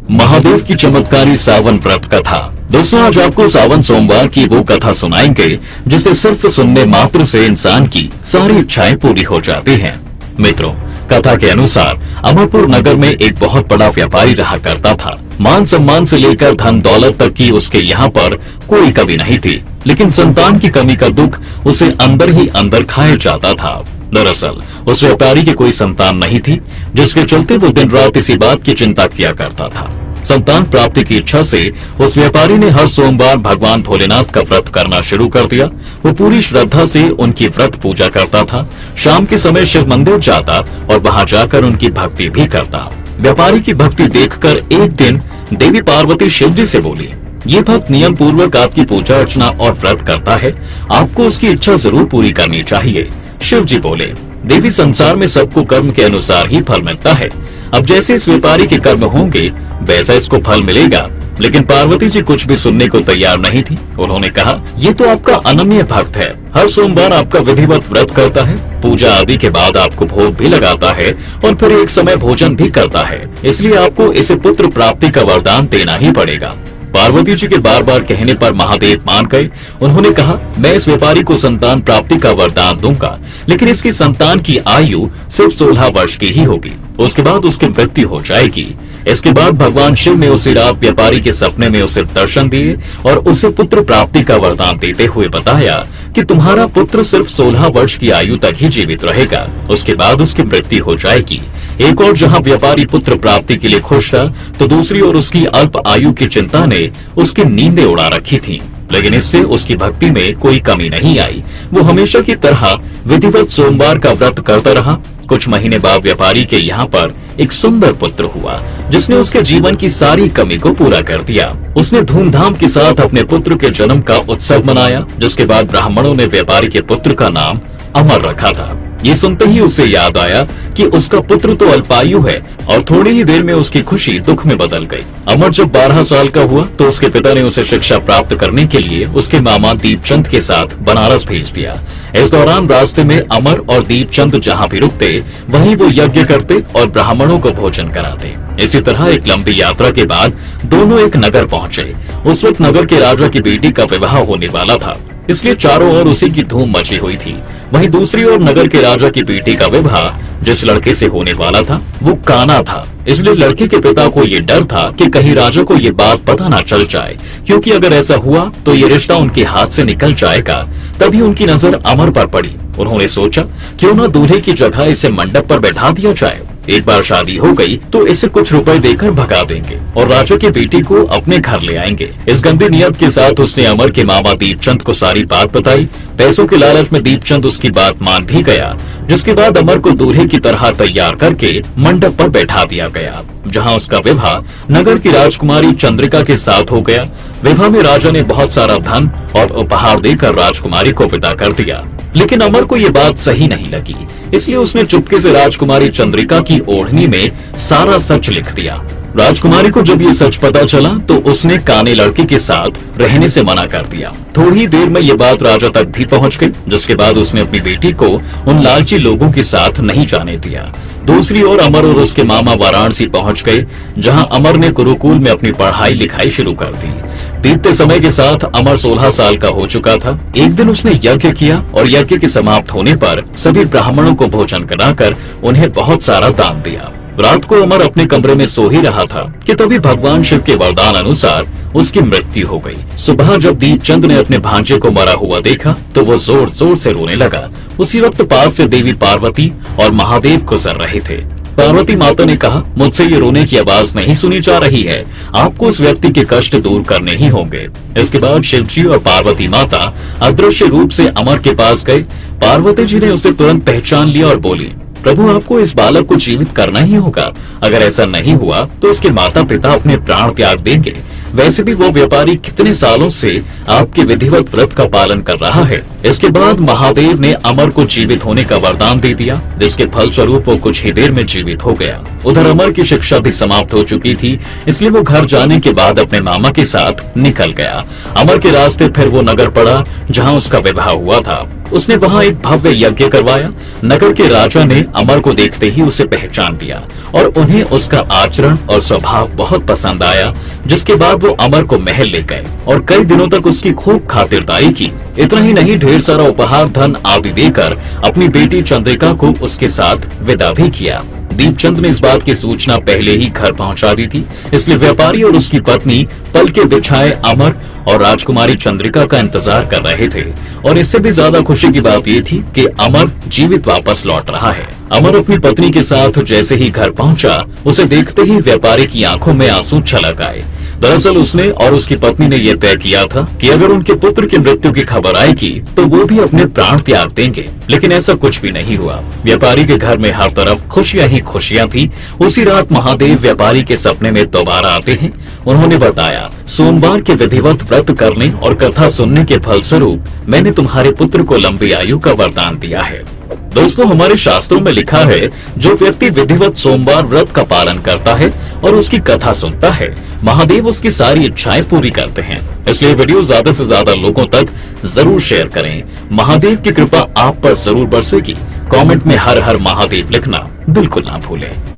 महादेव की चमत्कारी सावन व्रत कथा। दोस्तों, आज आपको सावन सोमवार की वो कथा सुनाएंगे जिसे सिर्फ सुनने मात्र से इंसान की सारी इच्छाएं पूरी हो जाती हैं। मित्रों, कथा के अनुसार अमरपुर नगर में एक बहुत बड़ा व्यापारी रहा करता था। मान सम्मान से लेकर धन दौलत तक की उसके यहाँ पर कोई कमी नहीं थी, लेकिन संतान की कमी का दुख उसे अंदर ही अंदर खाए जाता था। दरअसल उस व्यापारी की कोई संतान नहीं थी, जिसके चलते वो दिन रात इसी बात की चिंता किया करता था। संतान प्राप्ति की इच्छा से उस व्यापारी ने हर सोमवार भगवान भोलेनाथ का व्रत करना शुरू कर दिया। वो पूरी श्रद्धा से उनकी व्रत पूजा करता था। शाम के समय शिव मंदिर जाता और वहां जाकर उनकी भक्ति भी करता। व्यापारी की भक्ति देखकर एक दिन देवी पार्वती शिव जी से बोली, ये भक्त नियम पूर्वक आपकी पूजा अर्चना और व्रत करता है, आपको उसकी इच्छा जरूर पूरी करनी चाहिए। शिव जी बोले, देवी, संसार में सबको कर्म के अनुसार ही फल मिलता है। अब जैसे इस व्यापारी के कर्म होंगे वैसा इसको फल मिलेगा। लेकिन पार्वती जी कुछ भी सुनने को तैयार नहीं थी। उन्होंने कहा, ये तो आपका अनन्य भक्त है, हर सोमवार आपका विधिवत व्रत करता है, पूजा आदि के बाद आपको भोग भी लगाता है और फिर एक समय भोजन भी करता है, इसलिए आपको इसे पुत्र प्राप्ति का वरदान देना ही पड़ेगा। पार्वती जी के बार बार कहने पर महादेव मान गए। उन्होंने कहा, मैं इस व्यापारी को संतान प्राप्ति का वरदान दूंगा, लेकिन इसकी संतान की आयु सिर्फ 16 वर्ष की ही होगी, उसके बाद उसकी मृत्यु हो जाएगी। इसके बाद भगवान शिव ने उसी रात व्यापारी के सपने में उसे दर्शन दिए और उसे पुत्र प्राप्ति का वरदान देते हुए बताया कि तुम्हारा पुत्र सिर्फ 16 वर्ष की आयु तक ही जीवित रहेगा, उसके बाद उसकी मृत्यु हो जाएगी। एक और जहां व्यापारी पुत्र प्राप्ति के लिए खुश था, तो दूसरी ओर उसकी अल्प आयु की चिंता ने उसकी नींदें उड़ा रखी थी। लेकिन इससे उसकी भक्ति में कोई कमी नहीं आई। वो हमेशा की तरह विधिवत सोमवार का व्रत करता रहा। कुछ महीने बाद व्यापारी के यहाँ पर एक सुंदर पुत्र हुआ, जिसने उसके जीवन की सारी कमी को पूरा कर दिया। उसने धूमधाम के साथ अपने पुत्र के जन्म का उत्सव मनाया, जिसके बाद ब्राह्मणों ने व्यापारी के पुत्र का नाम अमर रखा था। ये सुनते ही उसे याद आया कि उसका पुत्र तो अल्पायु है और थोड़ी ही देर में उसकी खुशी दुख में बदल गई। अमर जब 12 साल का हुआ तो उसके पिता ने उसे शिक्षा प्राप्त करने के लिए उसके मामा दीपचंद के साथ बनारस भेज दिया। इस दौरान रास्ते में अमर और दीपचंद जहाँ भी रुकते वहीं वो यज्ञ करते और ब्राह्मणों को भोजन कराते। इसी तरह एक लंबी यात्रा के बाद दोनों एक नगर पहुँचे। उस वक्त नगर के राजा की बेटी का विवाह होने वाला था, इसलिए चारों ओर उसी की धूम मची हुई थी। वहीं दूसरी ओर नगर के राजा की बेटी का विवाह जिस लड़के से होने वाला था वो काना था, इसलिए लड़के के पिता को ये डर था कि कहीं राजा को ये बात पता ना चल जाए, क्योंकि अगर ऐसा हुआ तो ये रिश्ता उनके हाथ से निकल जाएगा। तभी उनकी नजर अमर पर पड़ी। उन्होंने सोचा, क्यों ना दूल्हे की जगह इसे मंडप पर बैठा दिया जाए। एक बार शादी हो गई तो इसे कुछ रुपए देकर भगा देंगे और राजा की बेटी को अपने घर ले आएंगे। इस गंदी नियत के साथ उसने अमर के मामा दीपचंद को सारी बात बताई। पैसों के लालच में दीपचंद उसकी बात मान भी गया, जिसके बाद अमर को दूल्हे की तरह तैयार करके मंडप पर बैठा दिया गया, जहां उसका विवाह नगर की राजकुमारी चंद्रिका के साथ हो गया। विवाह में राजा ने बहुत सारा धन और उपहार देकर राजकुमारी को विदा कर दिया, लेकिन अमर को ये बात सही नहीं लगी, इसलिए उसने चुपके से राजकुमारी चंद्रिका की ओढ़नी में सारा सच लिख दिया। राजकुमारी को जब ये सच पता चला तो उसने काने लड़के के साथ रहने से मना कर दिया। थोड़ी ही देर में ये बात राजा तक भी पहुंच गई, जिसके बाद उसने अपनी बेटी को उन लालची लोगों के साथ नहीं जाने दिया। दूसरी ओर अमर और उसके मामा वाराणसी पहुंच गए, जहां अमर ने गुरुकुल में अपनी पढ़ाई लिखाई शुरू कर दी। बीतते समय के साथ अमर 16 साल का हो चुका था। एक दिन उसने यज्ञ किया और यज्ञ के समाप्त होने पर सभी ब्राह्मणों को भोजन कराकर उन्हें बहुत सारा दान दिया। रात को अमर अपने कमरे में सो ही रहा था कि तभी भगवान शिव के वरदान अनुसार उसकी मृत्यु हो गई। सुबह जब दीपचंद ने अपने भांजे को मरा हुआ देखा तो वो जोर जोर से रोने लगा। उसी वक्त पास से देवी पार्वती और महादेव गुजर रहे थे। पार्वती माता ने कहा, मुझसे ये रोने की आवाज नहीं सुनी जा रही है, आपको उस व्यक्ति के कष्ट दूर करने ही होंगे। इसके बाद शिव जी और पार्वती माता अदृश्य रूप से अमर के पास गए। पार्वती जी ने उसे तुरंत पहचान लिया और बोली, प्रभु, आपको इस बालक को जीवित करना ही होगा। अगर ऐसा नहीं हुआ तो उसके माता पिता अपने प्राण त्याग देंगे। वैसे भी वो व्यापारी कितने सालों से आपके विधिवत व्रत का पालन कर रहा है। इसके बाद महादेव ने अमर को जीवित होने का वरदान दे दिया, जिसके फलस्वरूप वो कुछ ही देर में जीवित हो गया। उधर अमर की शिक्षा भी समाप्त हो चुकी थी, इसलिए वो घर जाने के बाद अपने मामा के साथ निकल गया। अमर के रास्ते फिर वो नगर पड़ा जहाँ उसका विवाह हुआ था। उसने वहां एक भव्य यज्ञ करवाया। नगर के राजा ने अमर को देखते ही उसे पहचान लिया और उन्हें उसका आचरण और स्वभाव बहुत पसंद आया, जिसके बाद वो अमर को महल ले गए और कई दिनों तक उसकी खूब खातिरदारी की। इतना ही नहीं, ढेर सारा उपहार, धन आदि देकर अपनी बेटी चंद्रिका को उसके साथ विदा भी किया। दीपचंद ने इस बात की सूचना पहले ही घर पहुंचा दी थी, इसलिए व्यापारी और उसकी पत्नी पल के बिछाए अमर और राजकुमारी चंद्रिका का इंतजार कर रहे थे। और इससे भी ज्यादा खुशी की बात ये थी कि अमर जीवित वापस लौट रहा है। अमर अपनी पत्नी के साथ जैसे ही घर पहुंचा, उसे देखते ही व्यापारी की आंखों में आंसू छलक आए। दरअसल उसने और उसकी पत्नी ने यह तय किया था कि अगर उनके पुत्र की मृत्यु की खबर आएगी तो वो भी अपने प्राण त्याग देंगे, लेकिन ऐसा कुछ भी नहीं हुआ। व्यापारी के घर में हर तरफ खुशियां ही खुशियां थी। उसी रात महादेव व्यापारी के सपने में दोबारा आते हैं। उन्होंने बताया, सोमवार के विधिवत व्रत करने और कथा सुनने के फलस्वरूप मैंने तुम्हारे पुत्र को लंबी आयु का वरदान दिया है। दोस्तों, हमारे शास्त्रों में लिखा है, जो व्यक्ति विधिवत सोमवार व्रत का पालन करता है और उसकी कथा सुनता है, महादेव उसकी सारी इच्छाएं पूरी करते हैं। इसलिए वीडियो ज्यादा से ज्यादा लोगों तक जरूर शेयर करें। महादेव की कृपा आप पर जरूर बरसेगी। कमेंट में हर हर महादेव लिखना बिल्कुल ना भूलें।